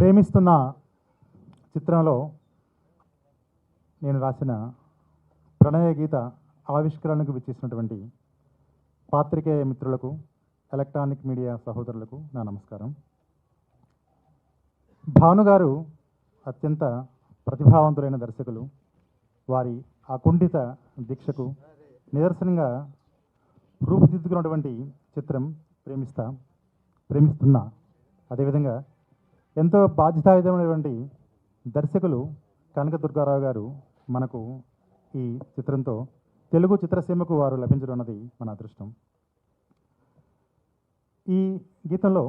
ప్రేమిస్తున్న చిత్రంలో నేను రాసిన ప్రణయ గీత ఆవిష్కరణకు విచ్చేసినటువంటి పాత్రికేయ మిత్రులకు, ఎలక్ట్రానిక్ మీడియా సహోదరులకు నా నమస్కారం. భానుగారు అత్యంత ప్రతిభావంతులైన దర్శకులు. వారి అకుంఠిత దీక్షకు నిదర్శనంగా రూపుదిద్దుకున్నటువంటి చిత్రం ప్రేమిస్తున్నా. అదేవిధంగా ఎంతో బాధ్యతాయుతమైనటువంటి దర్శకులు కనకదుర్గారావు గారు మనకు ఈ చిత్రంతో తెలుగు చిత్రసీమకు వారు లభించడం అన్నది మన అదృష్టం. ఈ గీతంలో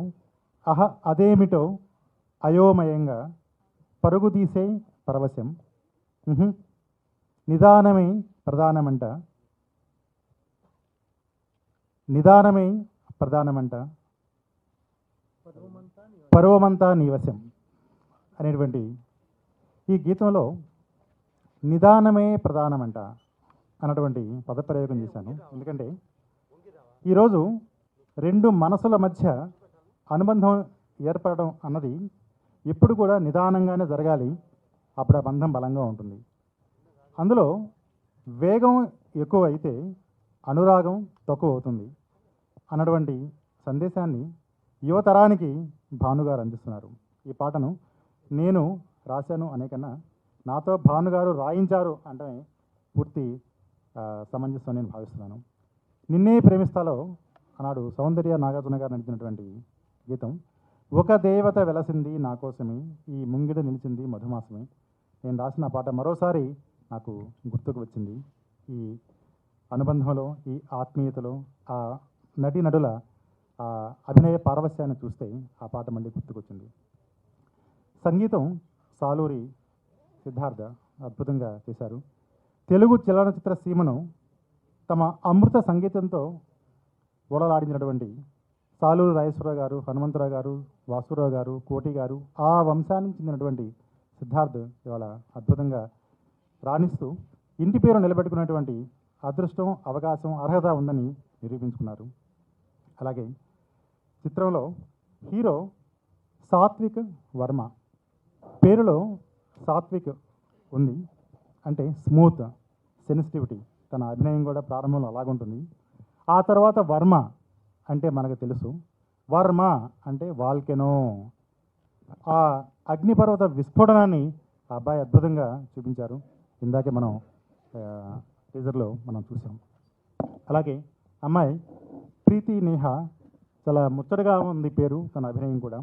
అదేమిటో అయోమయంగా పరుగు తీసే పరవశం, నిదానమే ప్రధానమంట పర్వమంతా నీవశం అనేటువంటి ఈ గీతంలో నిదానమే ప్రధానమంట అన్నటువంటి పదప్రయోగం చేశాను. ఎందుకంటే ఈరోజు రెండు మనసుల మధ్య అనుబంధం ఏర్పడడం అన్నది ఎప్పుడు కూడా నిదానంగానే జరగాలి. అప్పుడు ఆ బంధం బలంగా ఉంటుంది. అందులో వేగం ఎక్కువ అయితే అనురాగం తక్కువ అవుతుంది అన్నటువంటి సందేశాన్ని యువతరానికి భానుగారు అందిస్తున్నారు. ఈ పాటను నేను రాశాను అనే కన్నా నాతో భానుగారు రాయించారు అంటే పూర్తి సమంజసం నేను భావిస్తున్నాను. నిన్నే ప్రేమిస్తాలో ఆనాడు సౌందర్య నాగార్జున గారు నడిచినటువంటి గీతం, ఒక దేవత వెలసింది నా కోసమే, ఈ ముంగిడ నిలిచింది మధుమాసమే. నేను రాసిన పాట మరోసారి నాకు గుర్తుకు వచ్చింది. ఈ అనుబంధంలో, ఈ ఆత్మీయతలో, ఆ నటుల ఆ అభినయ పారవస్యాన్ని చూస్తే ఆ పాట మళ్ళీ గుర్తుకొచ్చింది. సంగీతం సాలూరి సిద్ధార్థ అద్భుతంగా చేశారు. తెలుగు చలనచిత్ర సీమను తమ అమృత సంగీతంతో ఓడలాడించినటువంటి సాలూరు రాజేశ్వరరావు గారు, హనుమంతరావు గారు, వాసురావు గారు, కోటి గారు, ఆ వంశానికి చెందినటువంటి సిద్ధార్థ్ ఇవాళ అద్భుతంగా రాణిస్తూ ఇంటి పేరు నిలబెట్టుకున్నటువంటి అదృష్టం, అవకాశం, అర్హత ఉందని నిరూపించుకున్నారు. అలాగే చిత్రంలో హీరో సాత్విక్ వర్మ. పేరులో సాత్విక్ ఉంది అంటే స్మూత్, సెన్సిటివిటీ. తన అభినయం కూడా ప్రారంభంలో అలాగుంటుంది. ఆ తర్వాత వర్మ అంటే మనకు తెలుసు, వర్మ అంటే వాల్కెనో, ఆ అగ్నిపర్వత విస్ఫోటనాన్ని ఆ అబ్బాయి అద్భుతంగా చూపించారు. ఇందాకే మనం టీజర్లో మనం చూసాం. అలాగే అమ్మాయి ప్రీతి నేహ, చాలా ముచ్చటగా ఉంది పేరు, తన అభినయం కూడా.